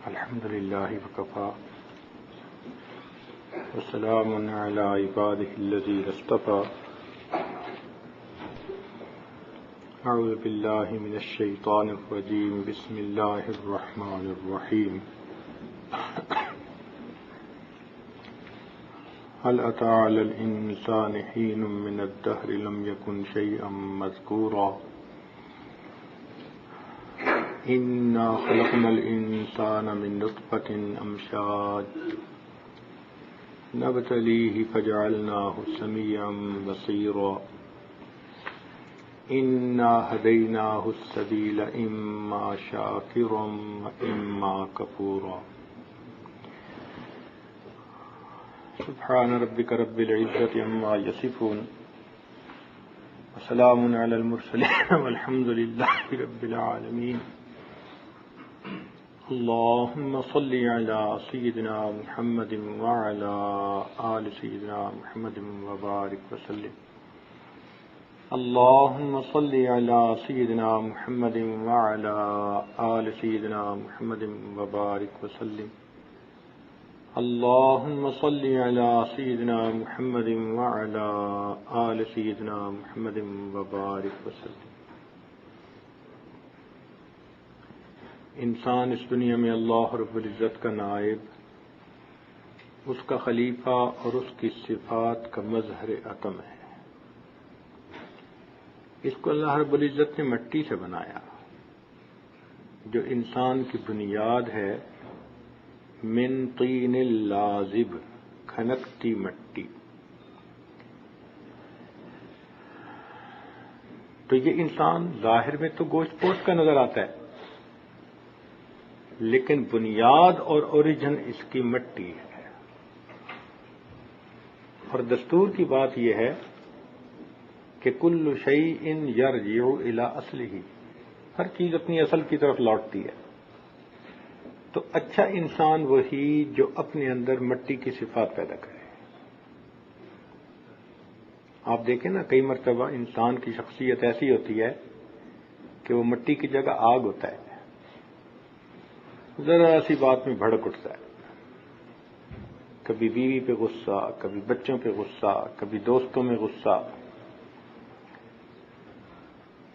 الحمد لله وكفى وسلام على عباده الذين اصطفى أعوذ بالله من الشيطان الرجيم بسم الله الرحمن الرحيم هل أتى على الإنسان حين من الدهر لم يكن شيئا مذكورا إنا خلقنا الإنسان من نطفة أمشاج نبتليه فجعلناه سميعا بصيرا إنا هديناه السبيل إما شاكرا وإما كفورا سبحان ربك رب العزة عما يصفون وسلام على المرسلين والحمد لله رب العالمين اللهم صل على سيدنا محمد وعلى آل سيدنا محمد وبارك وسلم اللهم صل على سيدنا محمد وعلى آل سيدنا محمد وبارك وسلم اللهم صل على سيدنا محمد وعلى آل سيدنا محمد وبارك وسلم انسان اس دنیا میں اللہ رب العزت کا نائب، اس کا خلیفہ اور اس کی صفات کا مظہر عتم ہے۔ اس کو اللہ رب العزت نے مٹی سے بنایا، جو انسان کی بنیاد ہے، من طین لازب، کھنکتی مٹی۔ تو یہ انسان ظاہر میں تو گوشت پوشت کا نظر آتا ہے، لیکن بنیاد اور اوریجن اس کی مٹی ہے۔ اور دستور کی بات یہ ہے کہ کل شیء یرجع الی اصلہ، ہر چیز اپنی اصل کی طرف لوٹتی ہے۔ تو اچھا انسان وہی جو اپنے اندر مٹی کی صفات پیدا کرے۔ آپ دیکھیں نا، کئی مرتبہ انسان کی شخصیت ایسی ہوتی ہے کہ وہ مٹی کی جگہ آگ ہوتا ہے، ذرا سی بات میں بھڑک اٹھتا ہے، کبھی بیوی پہ غصہ، کبھی بچوں پہ غصہ، کبھی دوستوں میں غصہ،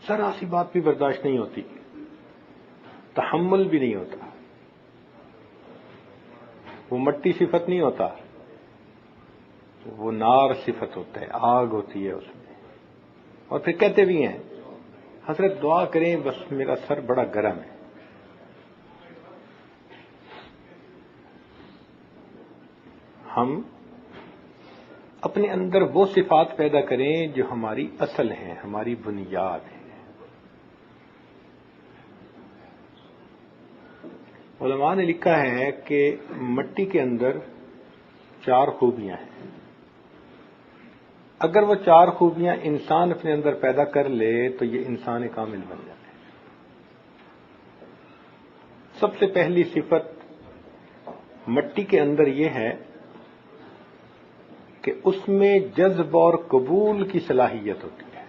ذرا سی بات بھی برداشت نہیں ہوتی، تحمل بھی نہیں ہوتا۔ وہ مٹی صفت نہیں ہوتا، وہ نار صفت ہوتا ہے، آگ ہوتی ہے اس میں۔ اور پھر کہتے بھی ہیں، حضرت دعا کریں بس میرا سر بڑا گرم ہے۔ ہم اپنے اندر وہ صفات پیدا کریں جو ہماری اصل ہیں، ہماری بنیاد ہیں۔ علماء نے لکھا ہے کہ مٹی کے اندر 4 خوبیاں ہیں، اگر وہ 4 خوبیاں انسان اپنے اندر پیدا کر لے تو یہ انسان کامل بن جاتا ہے۔ سب سے پہلی صفت مٹی کے اندر یہ ہے کہ اس میں جذب اور قبول کی صلاحیت ہوتی ہے۔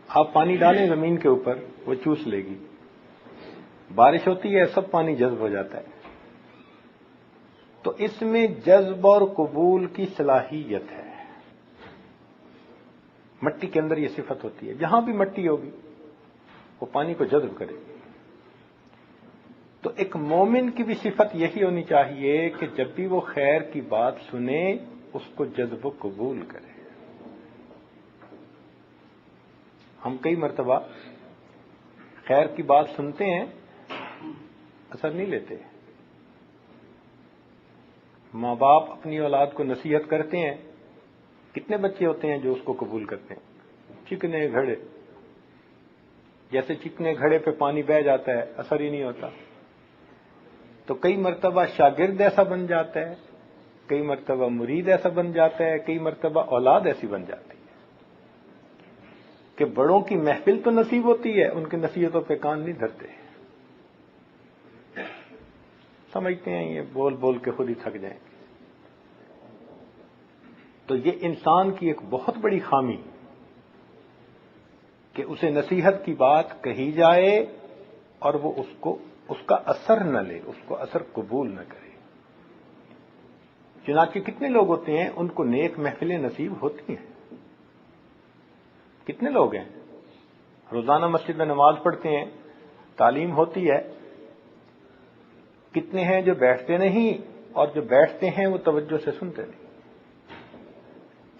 آپ پانی ڈالیں زمین کے اوپر، وہ چوس لے گی۔ بارش ہوتی ہے، سب پانی جذب ہو جاتا ہے۔ تو اس میں جذب اور قبول کی صلاحیت ہے، مٹی کے اندر یہ صفت ہوتی ہے۔ جہاں بھی مٹی ہوگی وہ پانی کو جذب کرے گی۔ تو ایک مومن کی بھی صفت یہی ہونی چاہیے کہ جب بھی وہ خیر کی بات سنے اس کو جذب و قبول کرے۔ ہم کئی مرتبہ خیر کی بات سنتے ہیں، اثر نہیں لیتے۔ ماں باپ اپنی اولاد کو نصیحت کرتے ہیں، کتنے بچے ہوتے ہیں جو اس کو قبول کرتے ہیں؟ چکنے گھڑے، جیسے چکنے گھڑے پہ پانی بہہ جاتا ہے، اثر ہی نہیں ہوتا۔ تو کئی مرتبہ شاگرد ایسا بن جاتا ہے، کئی مرتبہ مرید ایسا بن جاتا ہے، کئی مرتبہ اولاد ایسی بن جاتی ہے کہ بڑوں کی محفل تو نصیب ہوتی ہے، ان کی نصیحتوں پہ کان نہیں دھرتے، سمجھتے ہیں یہ بول بول کے خود ہی تھک جائیں گے۔ تو یہ انسان کی ایک بہت بڑی خامی کہ اسے نصیحت کی بات کہی جائے اور وہ اس کو اس کا اثر نہ لے، اس کو اثر قبول نہ کرے۔ چنانچہ کتنے لوگ ہوتے ہیں ان کو نیک محفلیں نصیب ہوتی ہیں؟ کتنے لوگ ہیں روزانہ مسجد میں نماز پڑھتے ہیں، تعلیم ہوتی ہے؟ کتنے ہیں جو بیٹھتے نہیں اور جو بیٹھتے ہیں وہ توجہ سے سنتے نہیں؟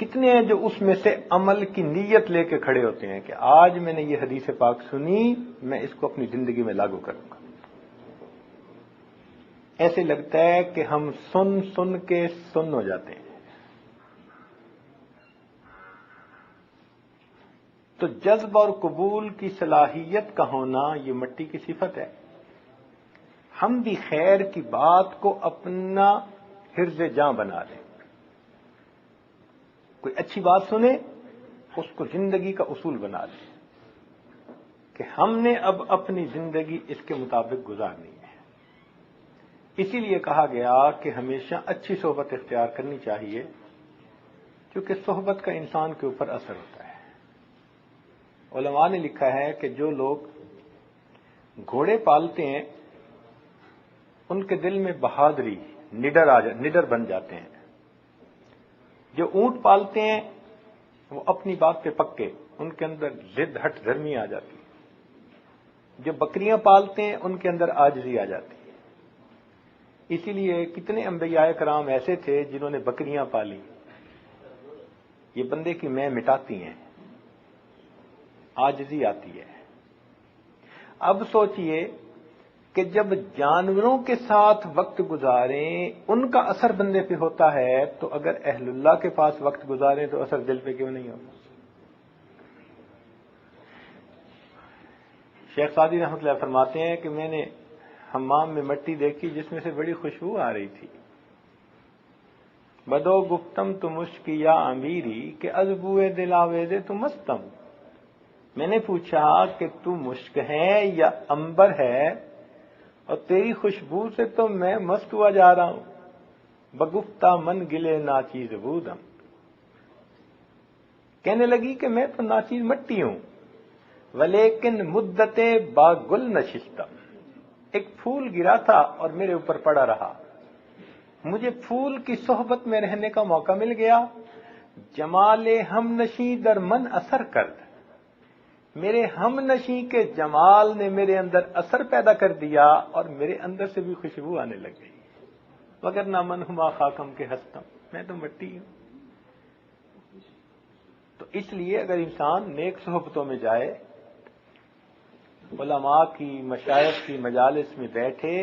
کتنے ہیں جو اس میں سے عمل کی نیت لے کے کھڑے ہوتے ہیں کہ آج میں نے یہ حدیث پاک سنی، میں اس کو اپنی زندگی میں لاگو کروں گا؟ ایسے لگتا ہے کہ ہم سن سن کے سن ہو جاتے ہیں۔ تو جذب اور قبول کی صلاحیت کا ہونا یہ مٹی کی صفت ہے۔ ہم بھی خیر کی بات کو اپنا حرز جاں بنا لیں، کوئی اچھی بات سنیں اس کو زندگی کا اصول بنا لیں کہ ہم نے اب اپنی زندگی اس کے مطابق گزارنی ہے۔ اسی لیے کہا گیا کہ ہمیشہ اچھی صحبت اختیار کرنی چاہیے، کیونکہ صحبت کا انسان کے اوپر اثر ہوتا ہے۔ علماء نے لکھا ہے کہ جو لوگ گھوڑے پالتے ہیں ان کے دل میں بہادری، نڈر بن جاتے ہیں۔ جو اونٹ پالتے ہیں وہ اپنی بات پہ پکے، ان کے اندر ضد ہٹ دھرمی آ جاتی ہے۔ جو بکریاں پالتے ہیں ان کے اندر عاجزی آ جاتی ہے۔ اسی لیے کتنے انبیاء کرام ایسے تھے جنہوں نے بکریاں پالی، یہ بندے کی میں مٹاتی ہیں، عاجزی آتی ہے۔ اب سوچئے کہ جب جانوروں کے ساتھ وقت گزاریں ان کا اثر بندے پہ ہوتا ہے، تو اگر اہل اللہ کے پاس وقت گزاریں تو اثر دل پہ کیوں نہیں ہوتا؟ شیخ سعدی رحمۃ اللہ فرماتے ہیں کہ میں نے حمام میں مٹی دیکھی جس میں سے بڑی خوشبو آ رہی تھی۔ بدو گفتم تو مشک یا امیری کہ از بوئے دل آویزے تو مستم۔ میں نے پوچھا کہ تو مشک ہے یا عنبر ہے، اور تیری خوشبو سے تو میں مست ہوا جا رہا ہوں۔ بگفتہ من گلے ناچیز بودم، کہنے لگی کہ میں تو ناچیز مٹی ہوں، ولیکن مدت با گل نشستم، ایک پھول گرا تھا اور میرے اوپر پڑا رہا، مجھے پھول کی صحبت میں رہنے کا موقع مل گیا۔ جمال ہم نشیں در من اثر کرد، میرے ہم نشیں کے جمال نے میرے اندر اثر پیدا کر دیا اور میرے اندر سے بھی خوشبو آنے لگ گئی۔ مگر نہ من ہما خاکم کے ہستم، میں تو مٹی ہوں۔ تو اس لیے اگر انسان نیک صحبتوں میں جائے، علماء کی، مشائخ کی مجالس میں بیٹھے،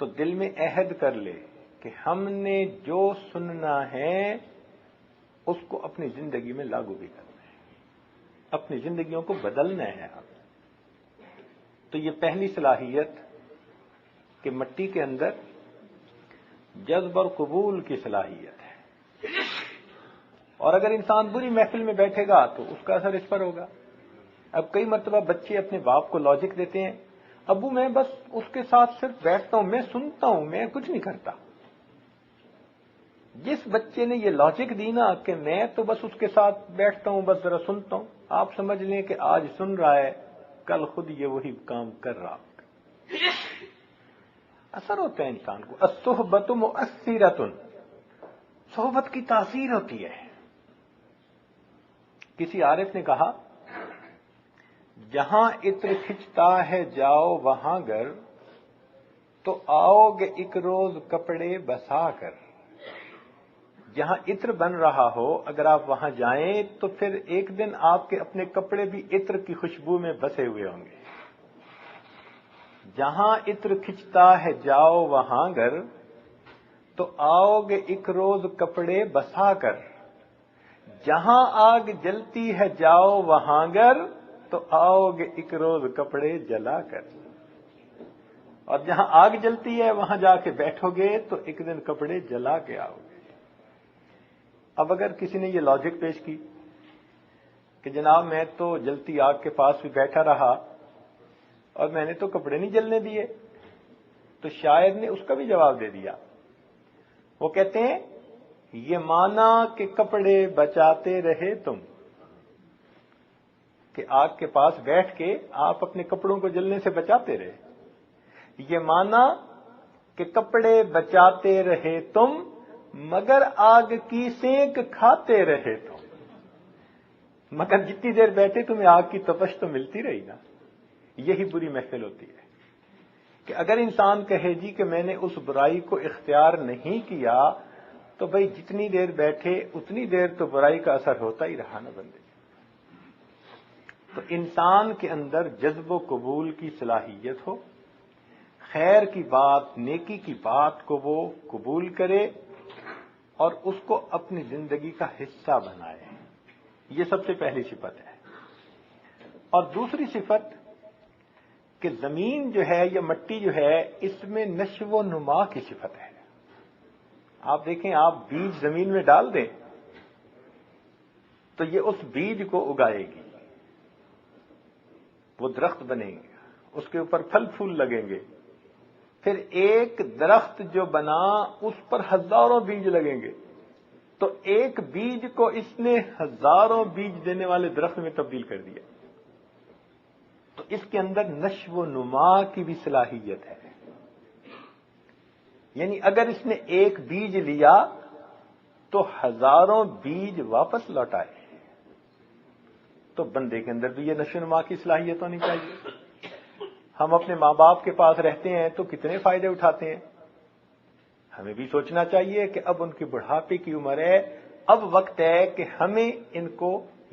تو دل میں عہد کر لے کہ ہم نے جو سننا ہے اس کو اپنی زندگی میں لاگو بھی کرنا ہے، اپنی زندگیوں کو بدلنا ہے۔ تو یہ پہلی صلاحیت کہ مٹی کے اندر جذب اور قبول کی صلاحیت ہے، اور اگر انسان بری محفل میں بیٹھے گا تو اس کا اثر اس پر ہوگا۔ اب کئی مرتبہ بچے اپنے باپ کو لاجک دیتے ہیں، ابو میں بس اس کے ساتھ صرف بیٹھتا ہوں، میں سنتا ہوں، میں کچھ نہیں کرتا۔ جس بچے نے یہ لاجک دی نا کہ میں تو بس اس کے ساتھ بیٹھتا ہوں، بس ذرا سنتا ہوں، آپ سمجھ لیں کہ آج سن رہا ہے، کل خود یہ وہی کام کر رہا ہوگا۔ اثر ہوتا ہے انسان کو۔ الصحبۃ مؤثرۃ، صحبت کی تاثیر ہوتی ہے۔ کسی عارف نے کہا، جہاں عطر کھنچتا ہے جاؤ وہاں گر، تو آؤ گے ایک روز کپڑے بسا کر۔ جہاں عطر بن رہا ہو اگر آپ وہاں جائیں تو پھر ایک دن آپ کے اپنے کپڑے بھی عطر کی خوشبو میں بسے ہوئے ہوں گے۔ جہاں عطر کھنچتا ہے جاؤ وہاں گر، تو آؤ گے ایک روز کپڑے بسا کر۔ جہاں آگ جلتی ہے جاؤ وہاں گر، تو آؤ گے ایک روز کپڑے جلا کر۔ اور جہاں آگ جلتی ہے وہاں جا کے بیٹھو گے تو ایک دن کپڑے جلا کے آؤ گے۔ اب اگر کسی نے یہ لاجک پیش کی کہ جناب میں تو جلتی آگ کے پاس بھی بیٹھا رہا اور میں نے تو کپڑے نہیں جلنے دیے، تو شاعر نے اس کا بھی جواب دے دیا۔ وہ کہتے ہیں، یہ مانا کہ کپڑے بچاتے رہے تم، کہ آگ کے پاس بیٹھ کے آپ اپنے کپڑوں کو جلنے سے بچاتے رہے، یہ مانا کہ کپڑے بچاتے رہے تم مگر آگ کی سینک کھاتے رہے تم، مگر جتنی دیر بیٹھے تمہیں آگ کی تپش تو ملتی رہی نا. یہی بری محفل ہوتی ہے کہ اگر انسان کہے جی کہ میں نے اس برائی کو اختیار نہیں کیا تو بھئی جتنی دیر بیٹھے اتنی دیر تو برائی کا اثر ہوتا ہی رہا نا بندے. تو انسان کے اندر جذب و قبول کی صلاحیت ہو، خیر کی بات، نیکی کی بات کو وہ قبول کرے اور اس کو اپنی زندگی کا حصہ بنائے. یہ سب سے پہلی صفت ہے. اور دوسری صفت کہ زمین جو ہے یا مٹی جو ہے اس میں نشو و نما کی صفت ہے. آپ دیکھیں، آپ بیج زمین میں ڈال دیں تو یہ اس بیج کو اگائے گی، وہ درخت بنے گا، اس کے اوپر پھل پھول لگیں گے، پھر ایک درخت جو بنا اس پر ہزاروں بیج لگیں گے، تو ایک بیج کو اس نے ہزاروں بیج دینے والے درخت میں تبدیل کر دیا. تو اس کے اندر نشو و نما کی بھی صلاحیت ہے. یعنی اگر اس نے ایک بیج لیا تو ہزاروں بیج واپس لوٹائے. تو بندے کے اندر بھی یہ نشو و نما کی صلاحیت ہونی چاہیے. ہم اپنے ماں باپ کے پاس رہتے ہیں تو کتنے فائدے اٹھاتے ہیں. ہمیں بھی سوچنا چاہیے کہ اب ان کی بڑھاپے کی عمر ہے، اب وقت ہے کہ ہمیں ان کو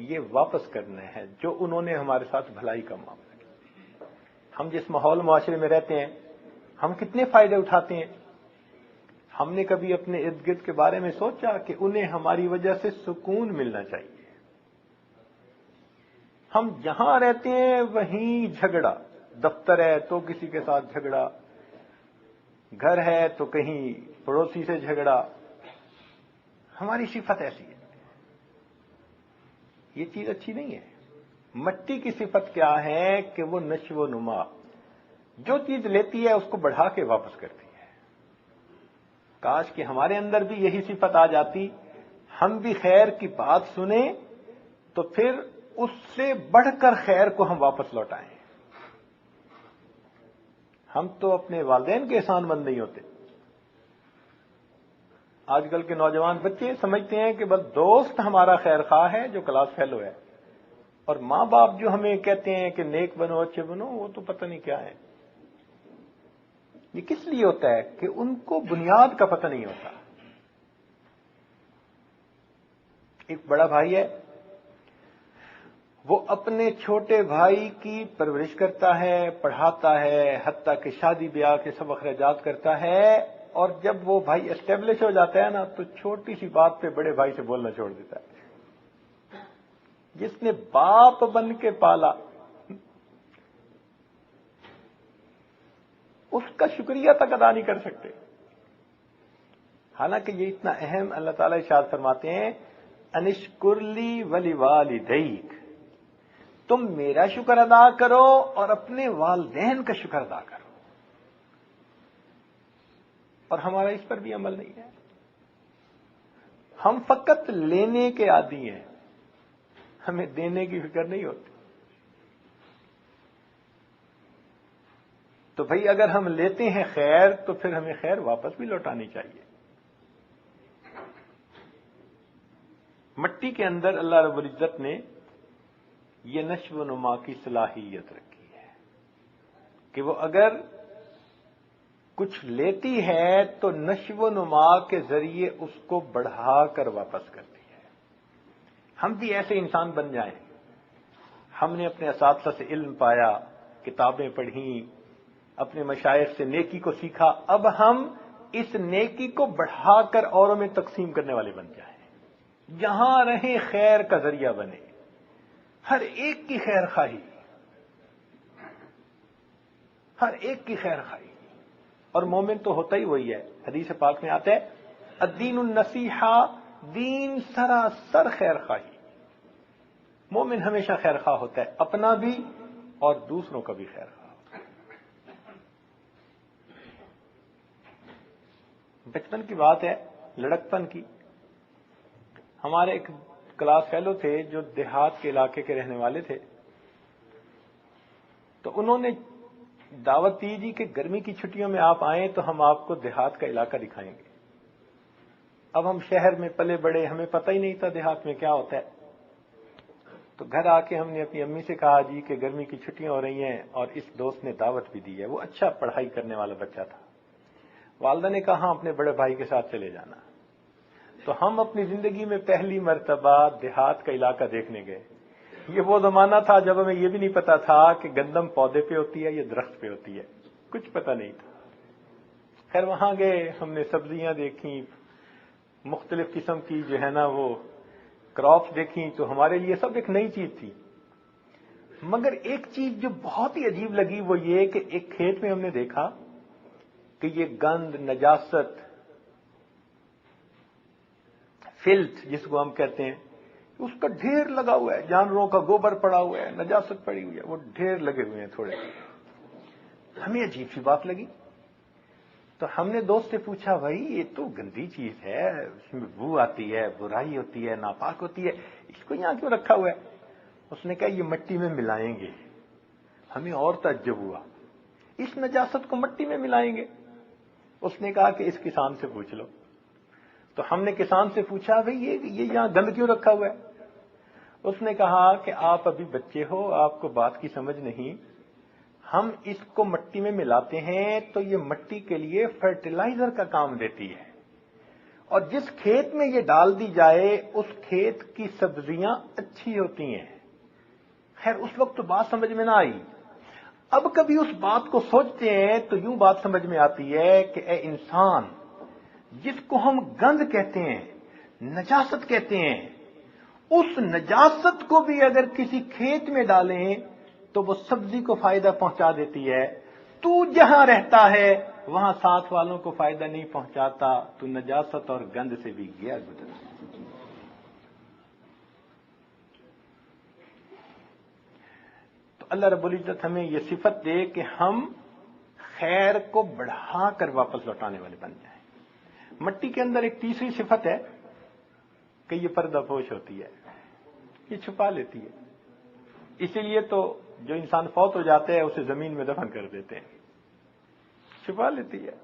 یہ واپس کرنا ہے جو انہوں نے ہمارے ساتھ بھلائی کا معاملہ کیا. ہم جس ماحول معاشرے میں رہتے ہیں ہم کتنے فائدے اٹھاتے ہیں. ہم نے کبھی اپنے ارد گرد کے بارے میں سوچا کہ انہیں ہماری وجہ سے سکون ملنا چاہیے. ہم جہاں رہتے ہیں وہیں جھگڑا، دفتر ہے تو کسی کے ساتھ جھگڑا، گھر ہے تو کہیں پڑوسی سے جھگڑا. ہماری صفت ایسی ہے. یہ چیز اچھی نہیں ہے. مٹی کی صفت کیا ہے کہ وہ نشو و نما، جو چیز لیتی ہے اس کو بڑھا کے واپس کرتی ہے. کاش کہ ہمارے اندر بھی یہی صفت آ جاتی، ہم بھی خیر کی بات سنیں تو پھر اس سے بڑھ کر خیر کو ہم واپس لوٹائیں. ہم تو اپنے والدین کے احسان مند نہیں ہوتے. آج کل کے نوجوان بچے سمجھتے ہیں کہ بس دوست ہمارا خیر خواہ ہے جو کلاس فیلو ہے، اور ماں باپ جو ہمیں کہتے ہیں کہ نیک بنو، اچھے بنو، وہ تو پتہ نہیں کیا ہے. یہ کس لیے ہوتا ہے کہ ان کو بنیاد کا پتہ نہیں ہوتا. ایک بڑا بھائی ہے، وہ اپنے چھوٹے بھائی کی پرورش کرتا ہے، پڑھاتا ہے، حتیٰ کہ شادی بیاہ کے سب اخراجات کرتا ہے، اور جب وہ بھائی اسٹیبلش ہو جاتا ہے نا تو چھوٹی سی بات پہ بڑے بھائی سے بولنا چھوڑ دیتا ہے. جس نے باپ بن کے پالا اس کا شکریہ تک ادا نہیں کر سکتے. حالانکہ یہ اتنا اہم اللہ تعالیٰ ارشاد فرماتے ہیں، انشکر لی ولی والدیک، تم میرا شکر ادا کرو اور اپنے والدین کا شکر ادا کرو. اور ہمارا اس پر بھی عمل نہیں ہے. ہم فقط لینے کے عادی ہیں، ہمیں دینے کی فکر نہیں ہوتی. تو بھئی اگر ہم لیتے ہیں خیر تو پھر ہمیں خیر واپس بھی لوٹانی چاہیے. مٹی کے اندر اللہ رب العزت نے یہ نشو و نما کی صلاحیت رکھی ہے کہ وہ اگر کچھ لیتی ہے تو نشو و نما کے ذریعے اس کو بڑھا کر واپس کرتی ہے. ہم بھی ایسے انسان بن جائیں. ہم نے اپنے اساتذہ سے علم پایا، کتابیں پڑھیں، اپنے مشائخ سے نیکی کو سیکھا، اب ہم اس نیکی کو بڑھا کر اوروں میں تقسیم کرنے والے بن جائیں. جہاں رہیں خیر کا ذریعہ بنے، ہر ایک کی خیر خواہی، ہر ایک کی خیر خواہی. اور مومن تو ہوتا ہی وہی ہے. حدیث پاک میں آتا ہے الدین النصیحہ، دین سراسر خیر خواہی. مومن ہمیشہ خیر خواہ ہوتا ہے، اپنا بھی اور دوسروں کا بھی خیر خواہ ہوتا ہے. بچپن کی بات ہے، لڑکپن کی. ہمارے ایک کلاس فیلو تھے جو دیہات کے علاقے کے رہنے والے تھے. تو انہوں نے دعوت دیجیے کہ گرمی کی چھٹیوں میں آپ آئیں تو ہم آپ کو دیہات کا علاقہ دکھائیں گے. اب ہم شہر میں پلے بڑے, ہمیں پتہ ہی نہیں تھا دیہات میں کیا ہوتا ہے. تو گھر آ کے ہم نے اپنی امی سے کہا جی کہ گرمی کی چھٹیاں ہو رہی ہیں اور اس دوست نے دعوت بھی دی ہے, وہ اچھا پڑھائی کرنے والا بچہ تھا. والدہ نے کہا اپنے بڑے بھائی کے ساتھ چلے جانا. تو ہم اپنی زندگی میں پہلی مرتبہ دیہات کا علاقہ دیکھنے گئے. یہ وہ زمانہ تھا جب ہمیں یہ بھی نہیں پتا تھا کہ گندم پودے پہ ہوتی ہے یا درخت پہ ہوتی ہے, کچھ پتہ نہیں تھا. خیر وہاں گئے, ہم نے سبزیاں دیکھیں, مختلف قسم کی جو ہے نا وہ کراپس دیکھیں, تو ہمارے لیے سب ایک نئی چیز تھی. مگر ایک چیز جو بہت ہی عجیب لگی وہ یہ کہ ایک کھیت میں ہم نے دیکھا کہ یہ گند, نجاست, فلت جس کو ہم کہتے ہیں, اس کا ڈھیر لگا ہوا ہے. جانوروں کا گوبر پڑا ہوا ہے, نجاست پڑی ہوئی ہے, وہ ڈھیر لگے ہوئے ہیں تھوڑے. ہمیں عجیب سی بات لگی. تو ہم نے دوست سے پوچھا بھائی یہ تو گندی چیز ہے, اس میں بو آتی ہے, برائی ہوتی ہے, ناپاک ہوتی ہے, اس کو یہاں کیوں رکھا ہوا ہے؟ اس نے کہا یہ مٹی میں ملائیں گے. ہمیں اور تعجب ہوا, اس نجاست کو مٹی میں ملائیں گے؟ اس نے کہا کہ اس کسان سے پوچھ لو. تو ہم نے کسان سے پوچھا بھائی یہ یہاں گند کیوں رکھا ہوا ہے؟ اس نے کہا کہ آپ ابھی بچے ہو, آپ کو بات کی سمجھ نہیں. ہم اس کو مٹی میں ملاتے ہیں تو یہ مٹی کے لیے فرٹیلائزر کا کام دیتی ہے, اور جس کھیت میں یہ ڈال دی جائے اس کھیت کی سبزیاں اچھی ہوتی ہیں. خیر اس وقت تو بات سمجھ میں نہ آئی. اب کبھی اس بات کو سوچتے ہیں تو یوں بات سمجھ میں آتی ہے کہ اے انسان, جس کو ہم گند کہتے ہیں, نجاست کہتے ہیں, اس نجاست کو بھی اگر کسی کھیت میں ڈالیں تو وہ سبزی کو فائدہ پہنچا دیتی ہے. تو جہاں رہتا ہے وہاں ساتھ والوں کو فائدہ نہیں پہنچاتا, تو نجاست اور گند سے بھی گیا گزر. تو اللہ رب العزت ہمیں یہ صفت دے کہ ہم خیر کو بڑھا کر واپس لوٹانے والے بن جائیں. مٹی کے اندر ایک تیسری صفت ہے کہ یہ پردہ پوش ہوتی ہے, یہ چھپا لیتی ہے. اسی لیے تو جو انسان فوت ہو جاتے ہیں اسے زمین میں دفن کر دیتے ہیں, چھپا لیتی ہے.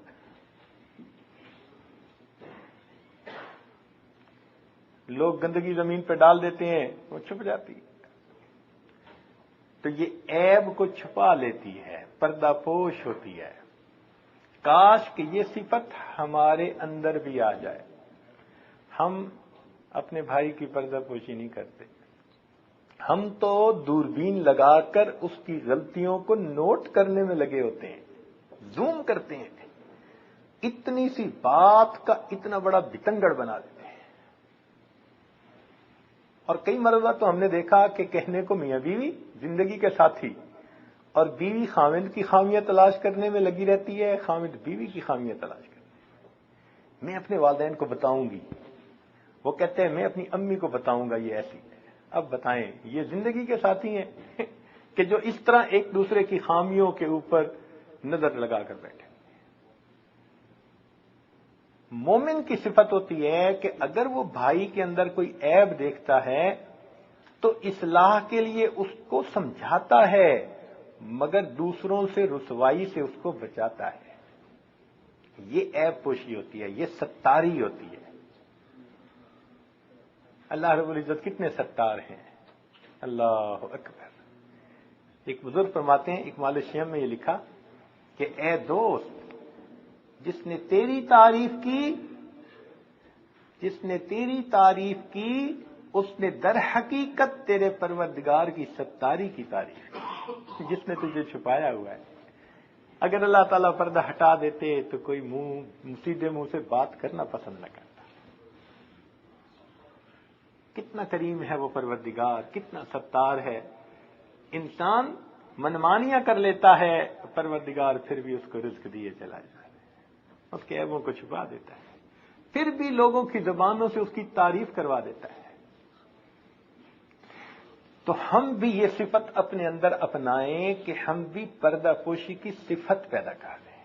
لوگ گندگی زمین پہ ڈال دیتے ہیں, وہ چھپ جاتی ہے. تو یہ عیب کو چھپا لیتی ہے, پردہ پوش ہوتی ہے. کاش کہ یہ صفت ہمارے اندر بھی آ جائے. ہم اپنے بھائی کی پردہ پوشی نہیں کرتے, ہم تو دوربین لگا کر اس کی غلطیوں کو نوٹ کرنے میں لگے ہوتے ہیں, زوم کرتے ہیں, اتنی سی بات کا اتنا بڑا بتنگڑ بنا دیتے ہیں. اور کئی مرتبہ تو ہم نے دیکھا کہ کہنے کو میاں بیوی زندگی کے ساتھی, اور بیوی خاوند کی خامیاں تلاش کرنے میں لگی رہتی ہے, خاوند بیوی کی خامیاں تلاش کرنے میں. میں اپنے والدین کو بتاؤں گی, وہ کہتے ہیں میں اپنی امی کو بتاؤں گا یہ ایسی ہے. اب بتائیں یہ زندگی کے ساتھی ہیں کہ جو اس طرح ایک دوسرے کی خامیوں کے اوپر نظر لگا کر بیٹھے. مومن کی صفت ہوتی ہے کہ اگر وہ بھائی کے اندر کوئی عیب دیکھتا ہے تو اصلاح کے لیے اس کو سمجھاتا ہے, مگر دوسروں سے رسوائی سے اس کو بچاتا ہے. یہ عیب پوشی ہوتی ہے, یہ ستاری ہوتی ہے. اللہ رب العزت کتنے ستار ہیں, اللہ اکبر. ایک بزرگ فرماتے ہیں, اکمال الشیم میں یہ لکھا کہ اے دوست, جس نے تیری تعریف کی اس نے در حقیقت تیرے پروردگار کی ستاری کی تعریف کی, جس نے تجھے چھپایا ہوا ہے. اگر اللہ تعالیٰ پردہ ہٹا دیتے تو کوئی سیدھے منہ سے بات کرنا پسند نہ کرتا. کتنا کریم ہے وہ پروردگار, کتنا ستار ہے. انسان منمانیاں کر لیتا ہے, پروردگار پھر بھی اس کو رزق دیے چلا جاتا ہے, اس کے عیبوں کو چھپا دیتا ہے, پھر بھی لوگوں کی زبانوں سے اس کی تعریف کروا دیتا ہے. تو ہم بھی یہ صفت اپنے اندر اپنائیں کہ ہم بھی پردہ پوشی کی صفت پیدا کر لیں.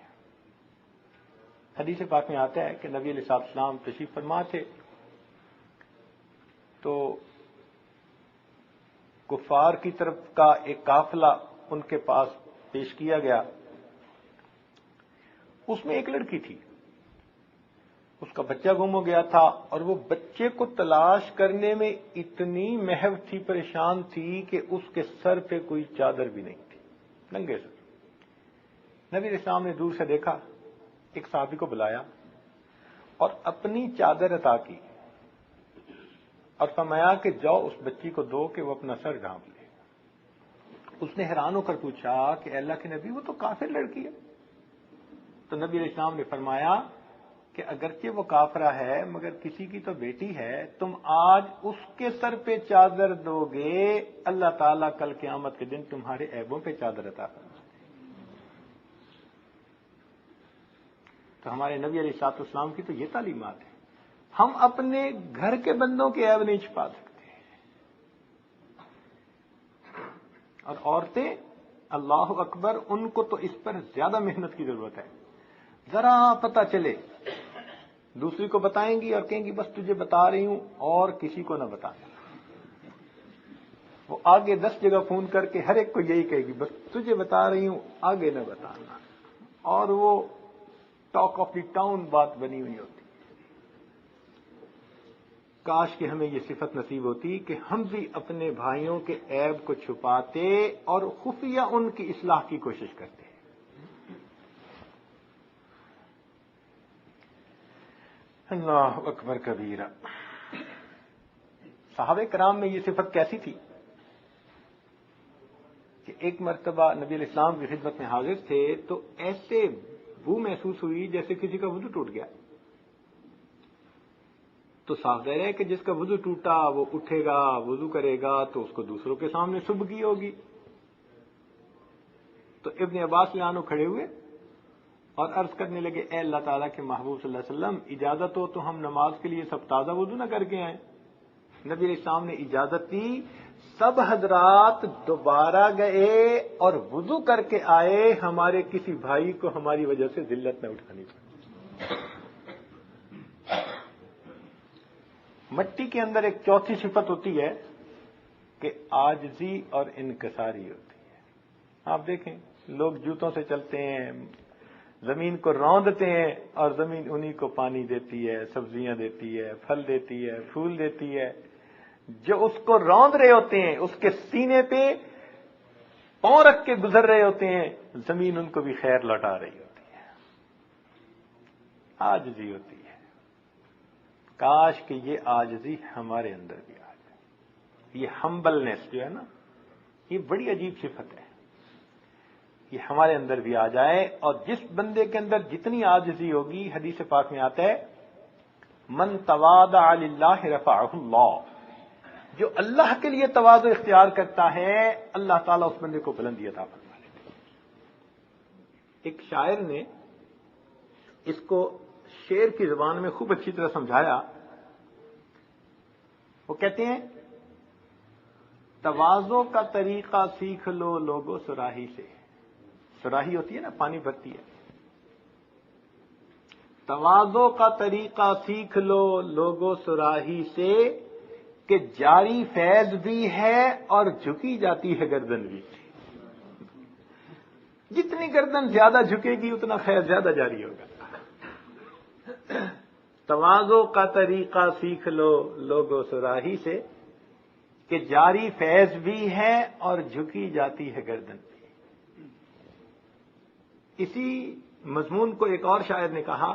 حدیث پاک میں آتا ہے کہ نبی علیہ السلام تشریف فرما تھے تو کفار کی طرف کا ایک قافلہ ان کے پاس پیش کیا گیا. اس میں ایک لڑکی تھی، اس کا بچہ گم ہو گیا تھا، اور وہ بچے کو تلاش کرنے میں اتنی محو تھی، پریشان تھی کہ اس کے سر پہ کوئی چادر بھی نہیں تھی، ننگے سر۔ نبی علیہ السلام نے دور سے دیکھا، ایک صحابی کو بلایا اور اپنی چادر عطا کی اور فرمایا کہ جاؤ اس بچی کو دو کہ وہ اپنا سر ڈھانپ لے۔ اس نے حیران ہو کر پوچھا کہ اے اللہ کے نبی، وہ تو کافر لڑکی ہے۔ تو نبی علیہ السلام نے فرمایا کہ اگرچہ وہ کافرہ ہے مگر کسی کی تو بیٹی ہے، تم آج اس کے سر پہ چادر دو گے، اللہ تعالیٰ کل قیامت کے دن تمہارے عیبوں پہ چادر عطا فرمائے۔ تو ہمارے نبی علیہ الصلوۃ والسلام کی تو یہ تعلیمات ہے۔ ہم اپنے گھر کے بندوں کے عیب نہیں چھپا سکتے، اور عورتیں اللہ اکبر، ان کو تو اس پر زیادہ محنت کی ضرورت ہے۔ ذرا پتہ چلے دوسری کو بتائیں گی اور کہیں گی بس تجھے بتا رہی ہوں اور کسی کو نہ بتانا۔ وہ آگے 10 جگہ فون کر کے ہر ایک کو یہی کہے گی بس تجھے بتا رہی ہوں آگے نہ بتانا، اور وہ ٹاک آف دی ٹاؤن بات بنی ہوئی ہوتی۔ کاش کہ ہمیں یہ صفت نصیب ہوتی کہ ہم بھی اپنے بھائیوں کے عیب کو چھپاتے اور خفیہ ان کی اصلاح کی کوشش کرتے۔ اللہ اکبر کبیرہ۔ صحابہ کرام میں یہ صفت کیسی تھی کہ ایک مرتبہ نبی علیہ السلام کی خدمت میں حاضر تھے تو ایسے بو محسوس ہوئی جیسے کسی کا وضو ٹوٹ گیا۔ تو صاف ظاہر ہے کہ جس کا وضو ٹوٹا وہ اٹھے گا، وضو کرے گا تو اس کو دوسروں کے سامنے سبکی ہوگی۔ تو ابن عباس عنہ کھڑے ہوئے اور عرض کرنے لگے، اے اللہ تعالیٰ کے محبوب صلی اللہ علیہ وسلم، اجازت ہو تو ہم نماز کے لیے سب تازہ وضو نہ کر کے آئیں۔ نبی علیہ السلام نے اجازت دی، سب حضرات دوبارہ گئے اور وضو کر کے آئے، ہمارے کسی بھائی کو ہماری وجہ سے ذلت نہ اٹھانی پڑی۔ مٹی کے اندر ایک چوتھی صفت ہوتی ہے کہ عاجزی اور انکساری ہوتی ہے۔ آپ دیکھیں لوگ جوتوں سے چلتے ہیں، زمین کو روندتے ہیں اور زمین انہی کو پانی دیتی ہے، سبزیاں دیتی ہے، پھل دیتی ہے، پھول دیتی ہے۔ جو اس کو روند رہے ہوتے ہیں، اس کے سینے پہ پاؤں رکھ کے گزر رہے ہوتے ہیں، زمین ان کو بھی خیر لوٹا رہی ہوتی ہے۔ عاجزی ہوتی ہے۔ کاش کہ یہ عاجزی ہمارے اندر بھی آ جائے۔ یہ ہمبلنس جو ہے نا، یہ بڑی عجیب صفت ہے، یہ ہمارے اندر بھی آ جائے۔ اور جس بندے کے اندر جتنی عاجزی ہوگی، حدیث پاک میں آتا ہے من تواضع للہ رفعہ اللہ، جو اللہ کے لیے تواضع اختیار کرتا ہے اللہ تعالیٰ اس بندے کو بلندی عطا فرما لیتا ہے۔ ایک شاعر نے اس کو شعر کی زبان میں خوب اچھی طرح سمجھایا۔ وہ کہتے ہیں تواضع کا طریقہ سیکھ لو لوگو سراہی سے۔ سراہی ہوتی ہے نا، پانی بھرتی ہے۔ تواضع کا طریقہ سیکھ لو لوگو سراہی سے، کہ جاری فیض بھی ہے اور جھکی جاتی ہے گردن بھی۔ جتنی گردن زیادہ جھکے گی اتنا فیض زیادہ جاری ہوگا۔ تواضع کا طریقہ سیکھ لو لوگو سراہی سے، کہ جاری فیض بھی ہے اور جھکی جاتی ہے گردن بھی۔ اسی مضمون کو ایک اور شاعر نے کہا،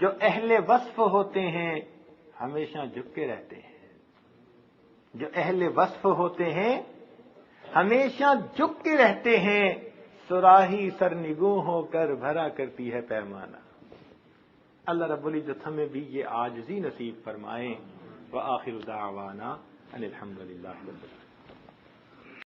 جو اہل وصف ہوتے ہیں ہمیشہ جھک کے رہتے ہیں۔ جو اہل وصف ہوتے ہیں ہمیشہ جھک کے رہتے ہیں، سراہی سرنگوں ہو کر بھرا کرتی ہے پیمانہ۔ اللہ رب العزت ہمیں بھی یہ عاجزی نصیب فرمائیں۔ وآخر دعوانا ان الحمد للہ رب العالمین۔